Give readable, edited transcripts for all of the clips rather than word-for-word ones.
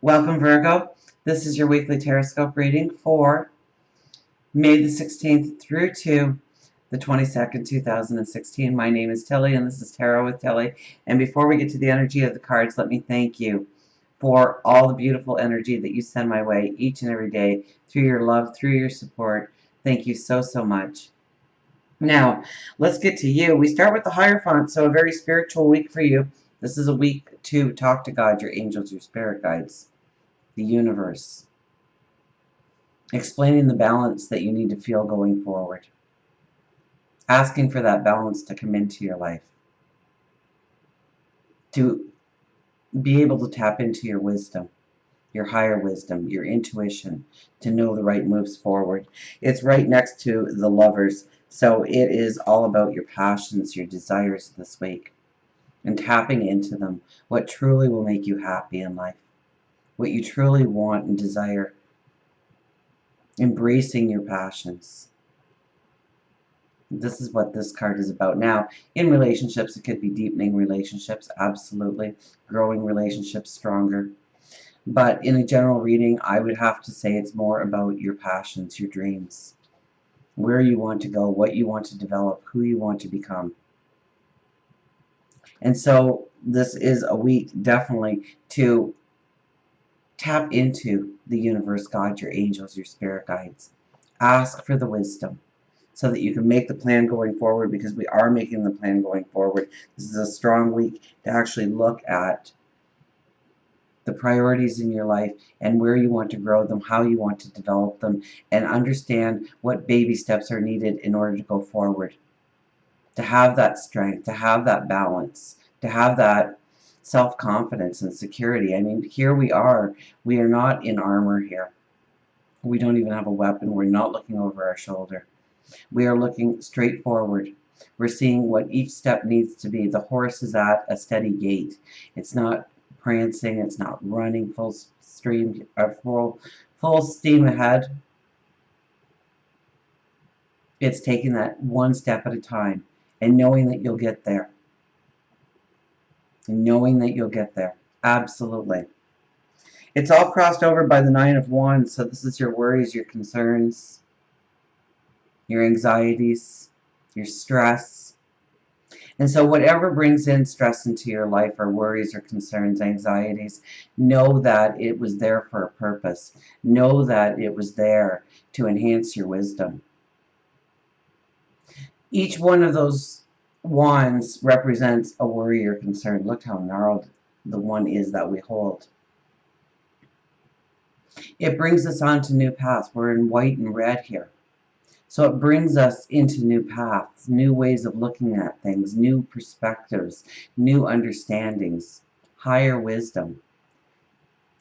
Welcome, Virgo. This is your weekly Taroscope reading for May the 16th through to the 22nd, 2016. My name is Tilly, and this is Tarot with Tilly. And before we get to the energy of the cards, let me thank you for all the beautiful energy that you send my way each and every day through your love, through your support. Thank you so, so much. Now, let's get to you. We start with the Hierophant, so a very spiritual week for you. This is a week to talk to God, your angels, your spirit guides, the universe, explaining the balance that you need to feel going forward, asking for that balance to come into your life, to be able to tap into your wisdom, your higher wisdom, your intuition, to know the right moves forward. It's right next to the Lovers, so it is all about your passions, your desires this week, and tapping into them, what truly will make you happy in life, what you truly want and desire, embracing your passions. This is what this card is about. Now, in relationships, it could be deepening relationships, absolutely, growing relationships stronger. But in a general reading, I would have to say it's more about your passions, your dreams, where you want to go, what you want to develop, who you want to become. And so this is a week definitely to tap into the universe, God, your angels, your spirit guides. Ask for the wisdom so that you can make the plan going forward, because we are making the plan going forward. This is a strong week to actually look at the priorities in your life and where you want to grow them, how you want to develop them, and understand what baby steps are needed in order to go forward. To have that strength, to have that balance, to have that self-confidence and security. I mean, here we are not in armor here. We don't even have a weapon. We're not looking over our shoulder. We are looking straight forward. We're seeing what each step needs to be. The horse is at a steady gait. It's not prancing. It's not running full steam ahead. It's taking that one step at a time and knowing that you'll get there. Knowing that you'll get there. Absolutely. It's all crossed over by the Nine of Wands, so this is your worries, your concerns, your anxieties, your stress. And so whatever brings in stress into your life, or worries or concerns, anxieties, know that it was there for a purpose. Know that it was there to enhance your wisdom. Each one of those wands represents a worry or concern. Look how gnarled the one is that we hold. It brings us on to new paths. We're in white and red here. So it brings us into new paths, new ways of looking at things, new perspectives, new understandings, higher wisdom.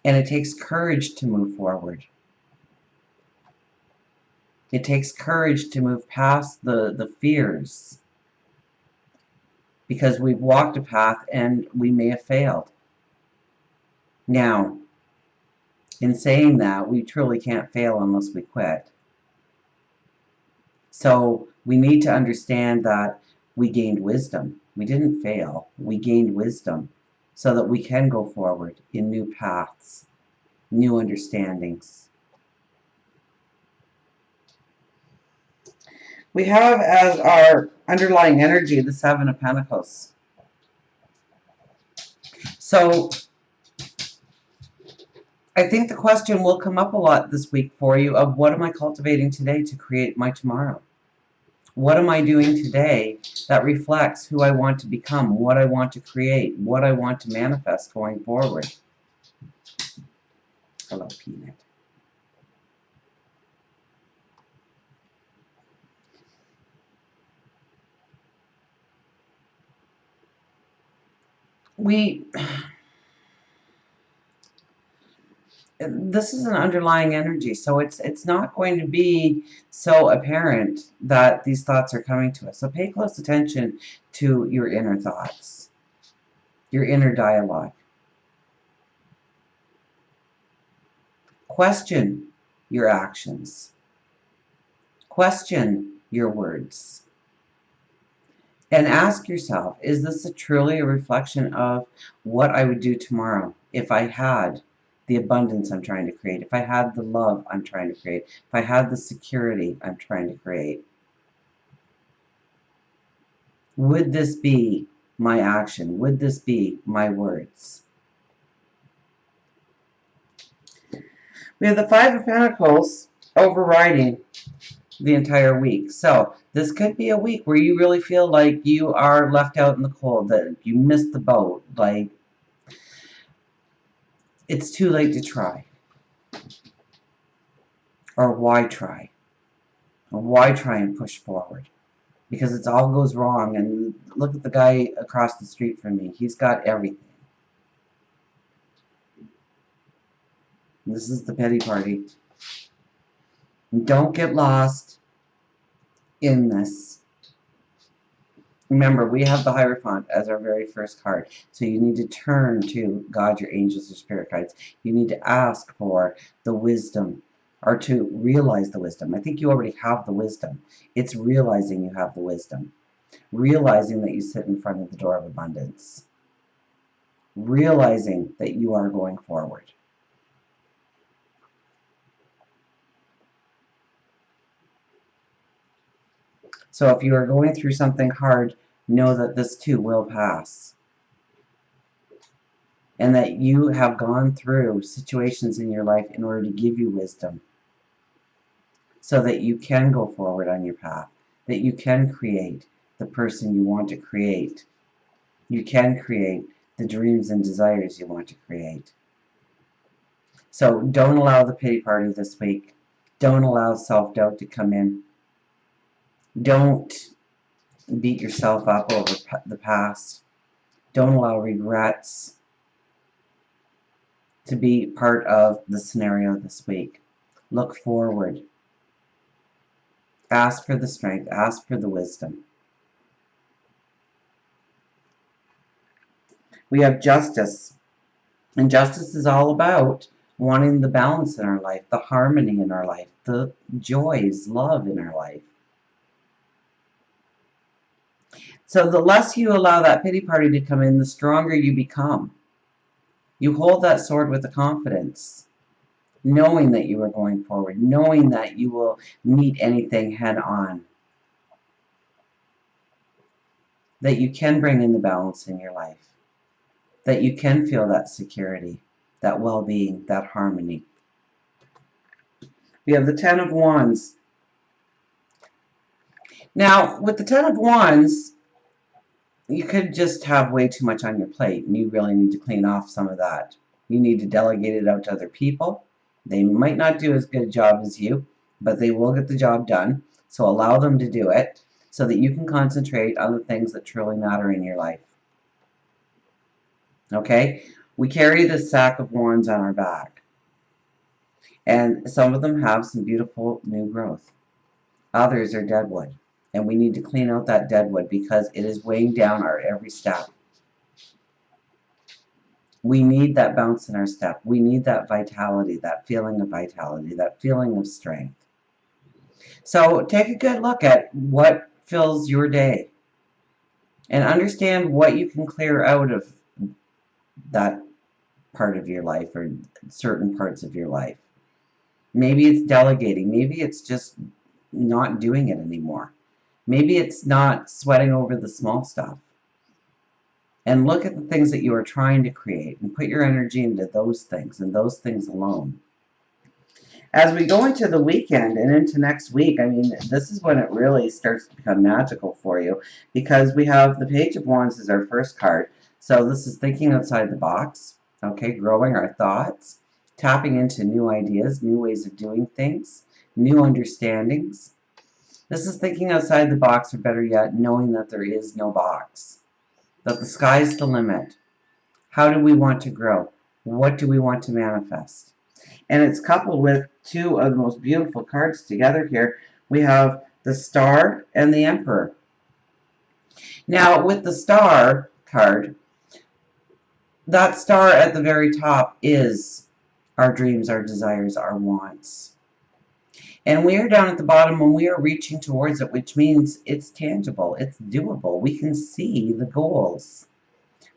And it takes courage to move forward. It takes courage to move past the fears, because we've walked a path and we may have failed. Now, in saying that, we truly can't fail unless we quit. So we need to understand that we gained wisdom. We didn't fail. We gained wisdom so that we can go forward in new paths, new understandings. We have as our underlying energy the Seven of Pentacles. So I think the question will come up a lot this week for you of, what am I cultivating today to create my tomorrow? What am I doing today that reflects who I want to become, what I want to create, what I want to manifest going forward? Hello, Peanut. This is an underlying energy, so it's not going to be so apparent that these thoughts are coming to us. So pay close attention to your inner thoughts, your inner dialogue. Question your actions. Question your words. And ask yourself, is this truly a reflection of what I would do tomorrow if I had the abundance I'm trying to create, if I had the love I'm trying to create, if I had the security I'm trying to create, would this be my action? Would this be my words? We have the Five of Pentacles overriding the entire week. So this could be a week where you really feel like you are left out in the cold, that you missed the boat, like it's too late to try. Or why try? Or why try and push forward? Because it all goes wrong. And look at the guy across the street from me. He's got everything. This is the pity party. Don't get lost in this. Remember, we have the Hierophant as our very first card. So you need to turn to God, your angels, your spirit guides. You need to ask for the wisdom, or to realize the wisdom. I think you already have the wisdom. It's realizing you have the wisdom. Realizing that you sit in front of the door of abundance. Realizing that you are going forward. So if you are going through something hard, know that this too will pass. And that you have gone through situations in your life in order to give you wisdom. So that you can go forward on your path. That you can create the person you want to create. You can create the dreams and desires you want to create. So don't allow the pity party this week. Don't allow self-doubt to come in. Don't beat yourself up over the past. Don't allow regrets to be part of the scenario this week. Look forward. Ask for the strength. Ask for the wisdom. We have justice. And justice is all about wanting the balance in our life, the harmony in our life, the joys, love in our life. So the less you allow that pity party to come in, the stronger you become. You hold that sword with the confidence, knowing that you are going forward, knowing that you will meet anything head on, that you can bring in the balance in your life, that you can feel that security, that well-being, that harmony. We have the Ten of Wands. Now, with the Ten of Wands, you could just have way too much on your plate, and you really need to clean off some of that. You need to delegate it out to other people. They might not do as good a job as you, but they will get the job done. So allow them to do it so that you can concentrate on the things that truly matter in your life. Okay? We carry this sack of wands on our back. And some of them have some beautiful new growth. Others are deadwood. And we need to clean out that deadwood because it is weighing down our every step. We need that bounce in our step. We need that vitality, that feeling of vitality, that feeling of strength. So take a good look at what fills your day and understand what you can clear out of that part of your life or certain parts of your life. Maybe it's delegating. Maybe it's just not doing it anymore. Maybe it's not sweating over the small stuff. And look at the things that you are trying to create and put your energy into those things and those things alone. As we go into the weekend and into next week, I mean, this is when it really starts to become magical for you because we have the Page of Wands as our first card. So this is thinking outside the box, okay, growing our thoughts, tapping into new ideas, new ways of doing things, new understandings. This is thinking outside the box, or better yet, knowing that there is no box, that the sky's the limit. How do we want to grow? What do we want to manifest? And it's coupled with two of the most beautiful cards together here. We have the Star and the Emperor. Now, with the Star card, that star at the very top is our dreams, our desires, our wants. And we are down at the bottom when we are reaching towards it, which means it's tangible, it's doable. We can see the goals.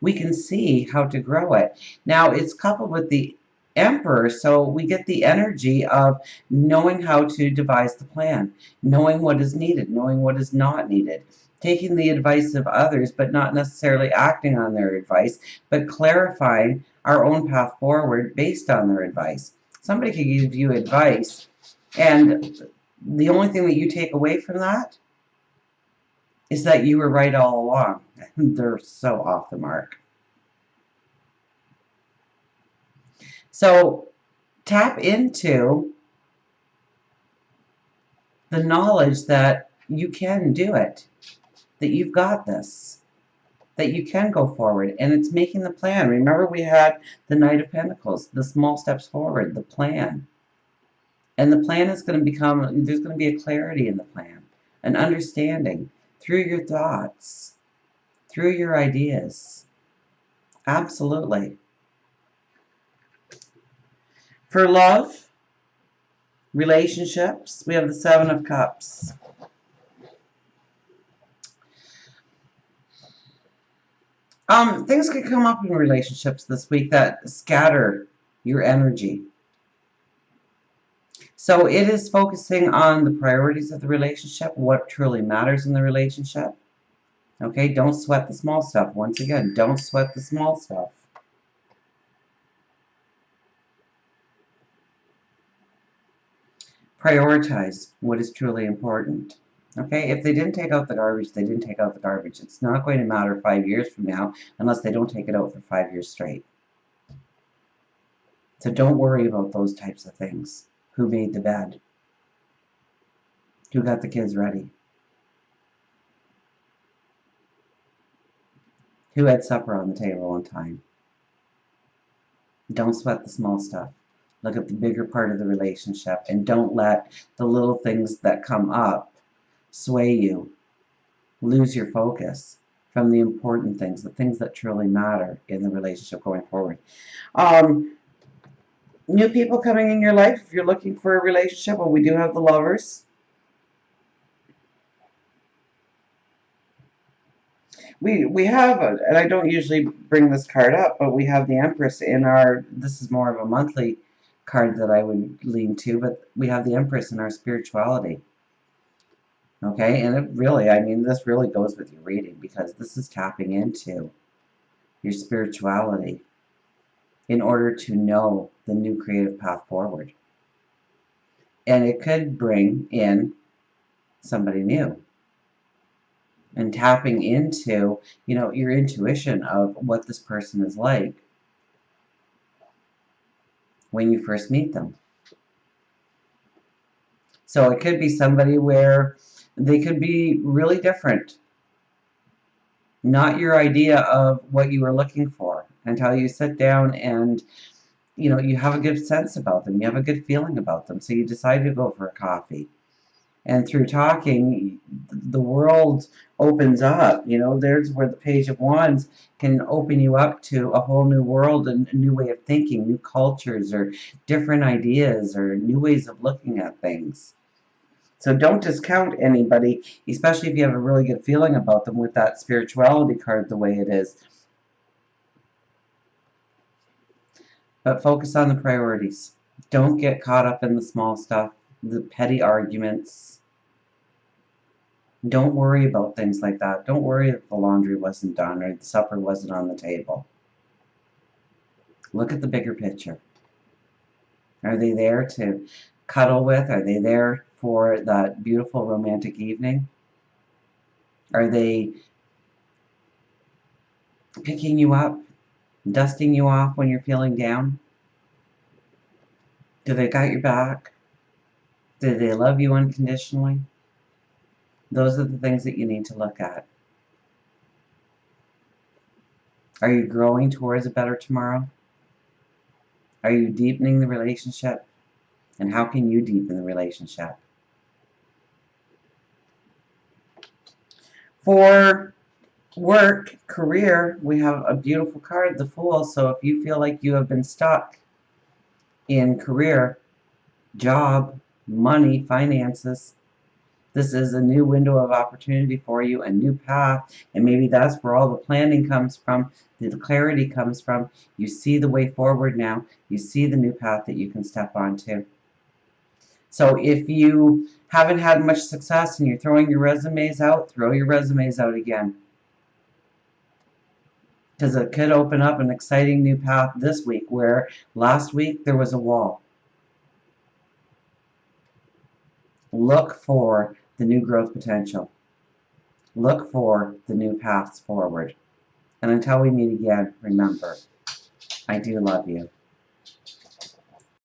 We can see how to grow it. Now, it's coupled with the Emperor, so we get the energy of knowing how to devise the plan, knowing what is needed, knowing what is not needed, taking the advice of others, but not necessarily acting on their advice, but clarifying our own path forward based on their advice. Somebody could give you advice, and the only thing that you take away from that is that you were right all along. They're so off the mark. So tap into the knowledge that you can do it, that you've got this, that you can go forward, and it's making the plan. Remember, we had the Knight of Pentacles, the small steps forward, the plan. And the plan is going to become, there's going to be a clarity in the plan, an understanding through your thoughts, through your ideas. Absolutely. For love, relationships, we have the Seven of Cups. Things could come up in relationships this week that scatter your energy. So it is focusing on the priorities of the relationship, what truly matters in the relationship. Okay, don't sweat the small stuff. Once again, don't sweat the small stuff. Prioritize what is truly important. Okay, if they didn't take out the garbage, they didn't take out the garbage. It's not going to matter 5 years from now unless they don't take it out for 5 years straight. So don't worry about those types of things. Who made the bed? Who got the kids ready? Who had supper on the table on time? Don't sweat the small stuff. Look at the bigger part of the relationship, and don't let the little things that come up sway you. Lose your focus from the important things, the things that truly matter in the relationship going forward. New people coming in your life, if you're looking for a relationship, well, we do have the Lovers. We have, and I don't usually bring this card up, but we have the Empress in our, this is more of a monthly card that I would lean to, but we have the Empress in our spirituality. Okay, and it really, I mean, this really goes with your reading because this is tapping into your spirituality in order to know the new creative path forward. And it could bring in somebody new. And tapping into, your intuition of what this person is like when you first meet them. So it could be somebody where they could be really different. Not your idea of what you were looking for until you sit down and, you have a good sense about them. You have a good feeling about them. So you decide to go for a coffee. And through talking, the world opens up. There's where the Page of Wands can open you up to a whole new world and a new way of thinking, new cultures or different ideas or new ways of looking at things. So don't discount anybody, especially if you have a really good feeling about them with that spirituality card the way it is. But focus on the priorities. Don't get caught up in the small stuff, the petty arguments. Don't worry about things like that. Don't worry if the laundry wasn't done or the supper wasn't on the table. Look at the bigger picture. Are they there to cuddle with? Are they there for that beautiful romantic evening? Are they picking you up, dusting you off when you're feeling down? Do they got your back? Do they love you unconditionally? Those are the things that you need to look at. Are you growing towards a better tomorrow? Are you deepening the relationship? And how can you deepen the relationship? For work, career, we have a beautiful card, the Fool. So if you feel like you have been stuck in career, job, money, finances, This is a new window of opportunity for you, a new path, and maybe that's where all the planning comes from, the clarity comes from. You see the way forward now. You see the new path that you can step onto. So if you haven't had much success and you're throwing your resumes out, throw your resumes out again. Because it could open up an exciting new path this week, where last week there was a wall. Look for the new growth potential. Look for the new paths forward. And until we meet again, remember, I do love you.